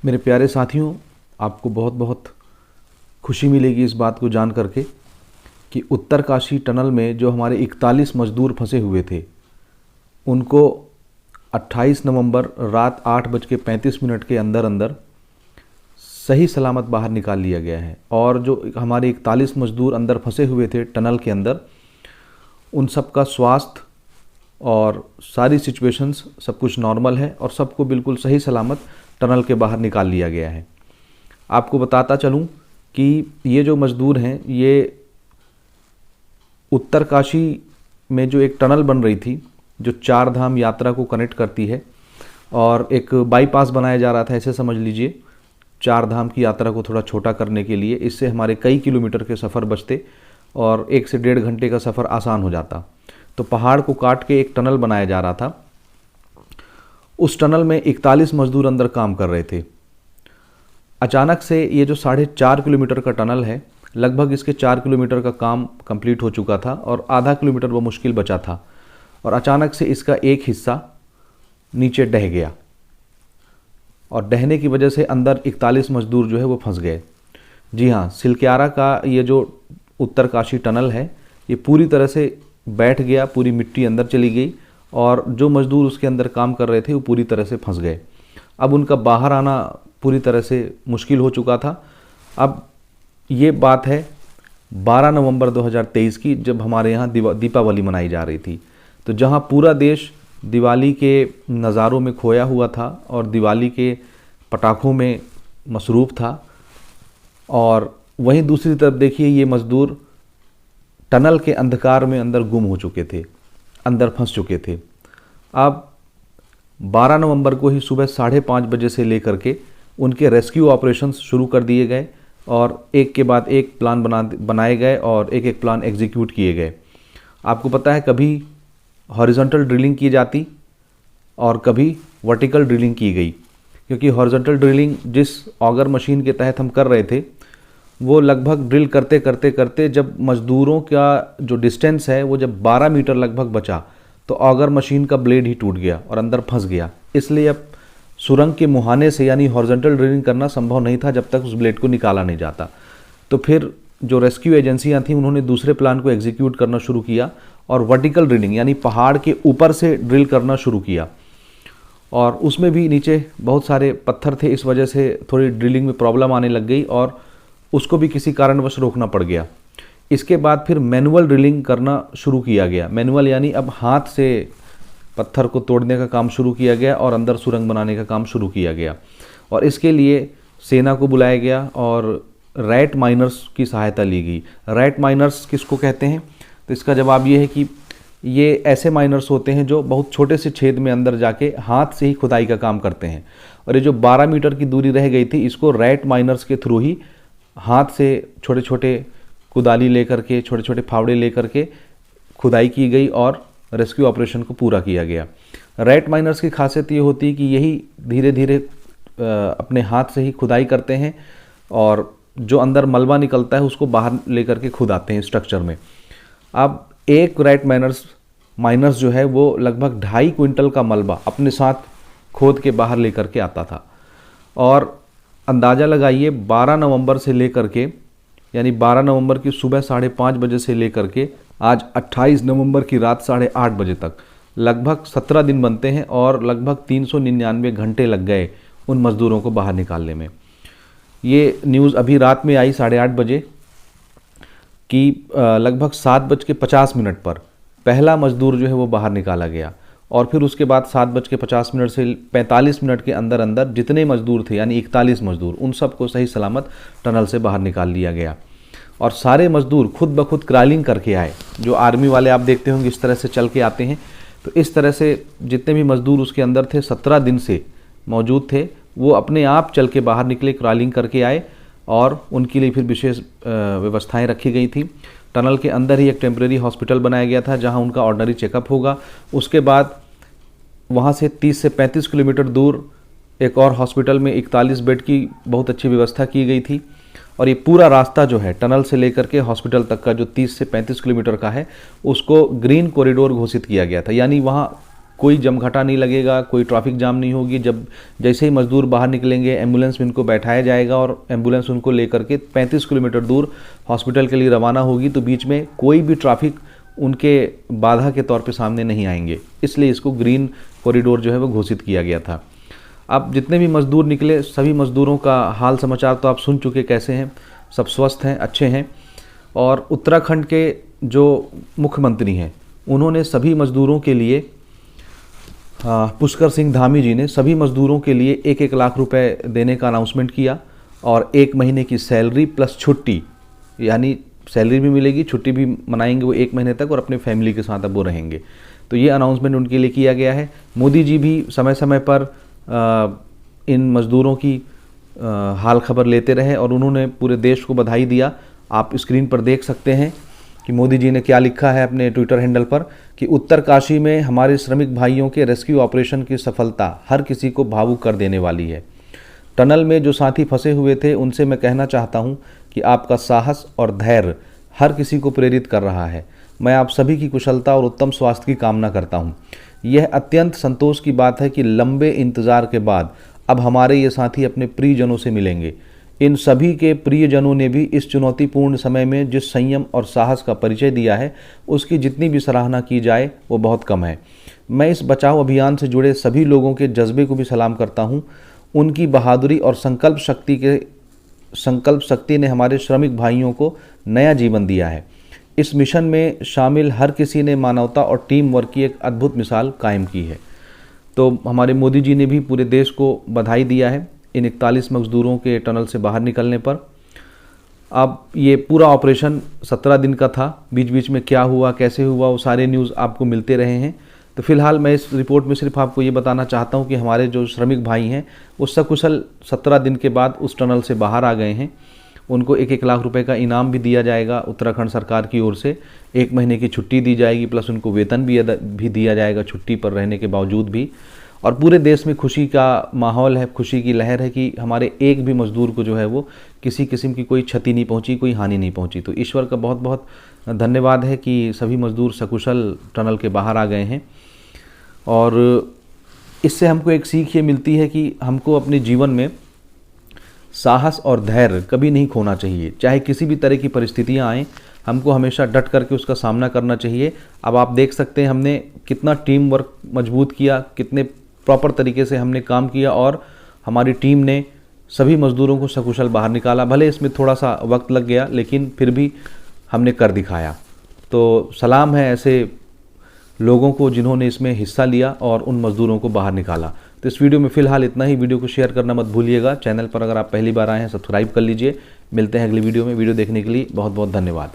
मेरे प्यारे साथियों, आपको बहुत बहुत खुशी मिलेगी इस बात को जान करके कि उत्तरकाशी टनल में जो हमारे 41 मज़दूर फंसे हुए थे, उनको 28 नवंबर रात 8:35 के अंदर अंदर सही सलामत बाहर निकाल लिया गया है। और जो हमारे 41 मज़दूर अंदर फंसे हुए थे टनल के अंदर, उन सब का स्वास्थ्य और सारी सिचुएशंस सब कुछ नॉर्मल है और सबको बिल्कुल सही सलामत टनल के बाहर निकाल लिया गया है। आपको बताता चलूं कि ये जो मज़दूर हैं, ये उत्तरकाशी में जो एक टनल बन रही थी जो 4 धाम यात्रा को कनेक्ट करती है, और एक बाईपास बनाया जा रहा था, ऐसे समझ लीजिए 4 धाम की यात्रा को थोड़ा छोटा करने के लिए। इससे हमारे कई किलोमीटर के सफ़र बचते और 1 से 1.5 घंटे का सफ़र आसान हो जाता। तो पहाड़ को काट के एक टनल बनाया जा रहा था। उस टनल में 41 मज़दूर अंदर काम कर रहे थे। अचानक से ये जो 4.5 किलोमीटर का टनल है, लगभग इसके 4 किलोमीटर का काम कंप्लीट हो चुका था और आधा किलोमीटर वो मुश्किल बचा था, और अचानक से इसका एक हिस्सा नीचे ढह गया और ढहने की वजह से अंदर 41 मज़दूर जो है वो फंस गए। जी हाँ, सिलक्यारा का ये जो उत्तरकाशी टनल है, ये पूरी तरह से बैठ गया, पूरी मिट्टी अंदर चली गई और जो मज़दूर उसके अंदर काम कर रहे थे वो पूरी तरह से फंस गए। अब उनका बाहर आना पूरी तरह से मुश्किल हो चुका था। अब ये बात है 12 नवंबर 2023 की, जब हमारे यहाँ दीपावली मनाई जा रही थी। तो जहाँ पूरा देश दिवाली के नज़ारों में खोया हुआ था और दिवाली के पटाखों में मसरूफ़ था, और वहीं दूसरी तरफ देखिए ये मज़दूर टनल के अंधकार में अंदर गुम हो चुके थे, अंदर फंस चुके थे। अब 12 नवंबर को ही सुबह 5:30 बजे से लेकर के उनके रेस्क्यू ऑपरेशंस शुरू कर दिए गए और एक के बाद एक प्लान बनाए गए और एक एक प्लान एग्जीक्यूट किए गए। आपको पता है, कभी हॉरिजॉन्टल ड्रिलिंग की जाती और कभी वर्टिकल ड्रिलिंग की गई, क्योंकि हॉरिजॉन्टल ड्रिलिंग जिस ऑगर मशीन के तहत हम कर रहे थे, वो लगभग ड्रिल करते करते करते जब मज़दूरों का जो डिस्टेंस है वो जब 12 मीटर लगभग बचा, तो ऑगर मशीन का ब्लेड ही टूट गया और अंदर फंस गया। इसलिए अब सुरंग के मुहाने से यानी हॉरिजॉन्टल ड्रिलिंग करना संभव नहीं था जब तक उस ब्लेड को निकाला नहीं जाता। तो फिर जो रेस्क्यू एजेंसियां थीं, उन्होंने दूसरे प्लान को एग्जीक्यूट करना शुरू किया और वर्टिकल ड्रिलिंग यानी पहाड़ के ऊपर से ड्रिल करना शुरू किया। और उसमें भी नीचे बहुत सारे पत्थर थे, इस वजह से थोड़ी ड्रिलिंग में प्रॉब्लम आने लग गई और उसको भी किसी कारणवश रोकना पड़ गया। इसके बाद फिर मैनुअल ड्रिलिंग करना शुरू किया गया। मैनुअल यानी अब हाथ से पत्थर को तोड़ने का काम शुरू किया गया और अंदर सुरंग बनाने का काम शुरू किया गया। और इसके लिए सेना को बुलाया गया और रैट माइनर्स की सहायता ली गई। रैट माइनर्स किसको कहते हैं? तो इसका जवाब ये है कि ये ऐसे माइनर्स होते हैं जो बहुत छोटे से छेद में अंदर जाके हाथ से ही खुदाई का काम करते हैं। और ये जो 12 मीटर की दूरी रह गई थी, इसको रैट माइनर्स के थ्रू ही हाथ से छोटे छोटे कुदाली लेकर के, छोटे छोटे फावड़े लेकर के खुदाई की गई और रेस्क्यू ऑपरेशन को पूरा किया गया। रैट माइनर्स की खासियत ये होती है कि यही धीरे धीरे अपने हाथ से ही खुदाई करते हैं और जो अंदर मलबा निकलता है उसको बाहर लेकर के खुदाते हैं स्ट्रक्चर में। अब एक रैट माइनर्स जो है वो लगभग 2.5 क्विंटल का मलबा अपने साथ खोद के बाहर लेकर के आता था। और अंदाज़ा लगाइए 12 नवंबर से लेकर के, यानी 12 नवंबर की सुबह 5:30 बजे से लेकर के आज 28 नवंबर की रात 8:30 बजे तक लगभग 17 दिन बनते हैं और लगभग 399 घंटे लग गए उन मज़दूरों को बाहर निकालने में। ये न्यूज़ अभी रात में आई 8:30 बजे कि लगभग 7:50 पर पहला मज़दूर जो है वो बाहर निकाला गया और फिर उसके बाद 7:50 से 45 मिनट के अंदर अंदर जितने मज़दूर थे यानी 41 मज़दूर, उन सबको सही सलामत टनल से बाहर निकाल लिया गया। और सारे मज़दूर खुद ब खुद क्रॉलिंग करके आए। जो आर्मी वाले आप देखते होंगे इस तरह से चल के आते हैं, तो इस तरह से जितने भी मज़दूर उसके अंदर थे 17 दिन से मौजूद थे, वो अपने आप चल के बाहर निकले, क्रॉलिंग करके आए और उनके लिए फिर विशेष व्यवस्थाएं रखी गई थी। टनल के अंदर ही एक टेम्परेरी हॉस्पिटल बनाया गया था जहां उनका ऑर्डिनरी चेकअप होगा। उसके बाद वहां से 30 से 35 किलोमीटर दूर एक और हॉस्पिटल में 41 बेड की बहुत अच्छी व्यवस्था की गई थी। और ये पूरा रास्ता जो है टनल से लेकर के हॉस्पिटल तक का जो 30 से 35 किलोमीटर का है, उसको ग्रीन कॉरिडोर घोषित किया गया था, यानी वहाँ कोई जमघटा नहीं लगेगा, कोई ट्रैफिक जाम नहीं होगी। जब जैसे ही मजदूर बाहर निकलेंगे एम्बुलेंस में इनको बैठाया जाएगा और एम्बुलेंस उनको लेकर के 35 किलोमीटर दूर हॉस्पिटल के लिए रवाना होगी। तो बीच में कोई भी ट्रैफिक उनके बाधा के तौर पे सामने नहीं आएंगे, इसलिए इसको ग्रीन कॉरिडोर जो है वो घोषित किया गया था। अब जितने भी मज़दूर निकले सभी मज़दूरों का हाल समाचार तो आप सुन चुके कैसे हैं, सब स्वस्थ हैं, अच्छे हैं। और उत्तराखंड के जो मुख्यमंत्री हैं उन्होंने सभी मज़दूरों के लिए, पुष्कर सिंह धामी जी ने सभी मज़दूरों के लिए 1-1 लाख रुपए देने का अनाउंसमेंट किया और 1 महीने की सैलरी प्लस छुट्टी, यानी सैलरी भी मिलेगी, छुट्टी भी मनाएंगे वो 1 महीने तक और अपने फैमिली के साथ अब वो रहेंगे। तो ये अनाउंसमेंट उनके लिए किया गया है। मोदी जी भी समय समय पर इन मज़दूरों की हाल खबर लेते रहे और उन्होंने पूरे देश को बधाई दिया। आप स्क्रीन पर देख सकते हैं कि मोदी जी ने क्या लिखा है अपने ट्विटर हैंडल पर कि उत्तरकाशी में हमारे श्रमिक भाइयों के रेस्क्यू ऑपरेशन की सफलता हर किसी को भावुक कर देने वाली है। टनल में जो साथी फंसे हुए थे उनसे मैं कहना चाहता हूं कि आपका साहस और धैर्य हर किसी को प्रेरित कर रहा है। मैं आप सभी की कुशलता और उत्तम स्वास्थ्य की कामना करता हूं। यह अत्यंत संतोष की बात है कि लंबे इंतजार के बाद अब हमारे ये साथी अपने प्रियजनों से मिलेंगे। इन सभी के प्रियजनों ने भी इस चुनौतीपूर्ण समय में जिस संयम और साहस का परिचय दिया है उसकी जितनी भी सराहना की जाए वो बहुत कम है। मैं इस बचाव अभियान से जुड़े सभी लोगों के जज्बे को भी सलाम करता हूँ। उनकी बहादुरी और संकल्प शक्ति ने हमारे श्रमिक भाइयों को नया जीवन दिया है। इस मिशन में शामिल हर किसी ने मानवता और टीम वर्क की एक अद्भुत मिसाल कायम की है। तो हमारे मोदी जी ने भी पूरे देश को बधाई दिया है इन 41 मजदूरों के टनल से बाहर निकलने पर। अब ये पूरा ऑपरेशन 17 दिन का था, बीच बीच में क्या हुआ कैसे हुआ वो सारे न्यूज़ आपको मिलते रहे हैं। तो फिलहाल मैं इस रिपोर्ट में सिर्फ आपको ये बताना चाहता हूँ कि हमारे जो श्रमिक भाई हैं वो सकुशल 17 दिन के बाद उस टनल से बाहर आ गए हैं। उनको 1-1 लाख रुपए का इनाम भी दिया जाएगा उत्तराखंड सरकार की ओर से, 1 महीने की छुट्टी दी जाएगी, प्लस उनको वेतन भी दिया जाएगा छुट्टी पर रहने के बावजूद भी। और पूरे देश में खुशी का माहौल है, खुशी की लहर है कि हमारे एक भी मजदूर को जो है वो किसी किस्म की कोई क्षति नहीं पहुंची, कोई हानि नहीं पहुंची। तो ईश्वर का बहुत बहुत धन्यवाद है कि सभी मजदूर सकुशल टनल के बाहर आ गए हैं। और इससे हमको एक सीख ये मिलती है कि हमको अपने जीवन में साहस और धैर्य कभी नहीं खोना चाहिए। चाहे किसी भी तरह की परिस्थितियां आएँ, हमको हमेशा डट करके उसका सामना करना चाहिए। अब आप देख सकते हैं हमने कितना टीम वर्क मजबूत किया, कितने प्रॉपर तरीके से हमने काम किया और हमारी टीम ने सभी मजदूरों को सकुशल बाहर निकाला। भले इसमें थोड़ा सा वक्त लग गया लेकिन फिर भी हमने कर दिखाया। तो सलाम है ऐसे लोगों को जिन्होंने इसमें हिस्सा लिया और उन मजदूरों को बाहर निकाला। तो इस वीडियो में फ़िलहाल इतना ही। वीडियो को शेयर करना मत भूलिएगा। चैनल पर अगर आप पहली बार आए हैं सब्सक्राइब कर लीजिए। मिलते हैं अगली वीडियो में। वीडियो देखने के लिए बहुत बहुत धन्यवाद।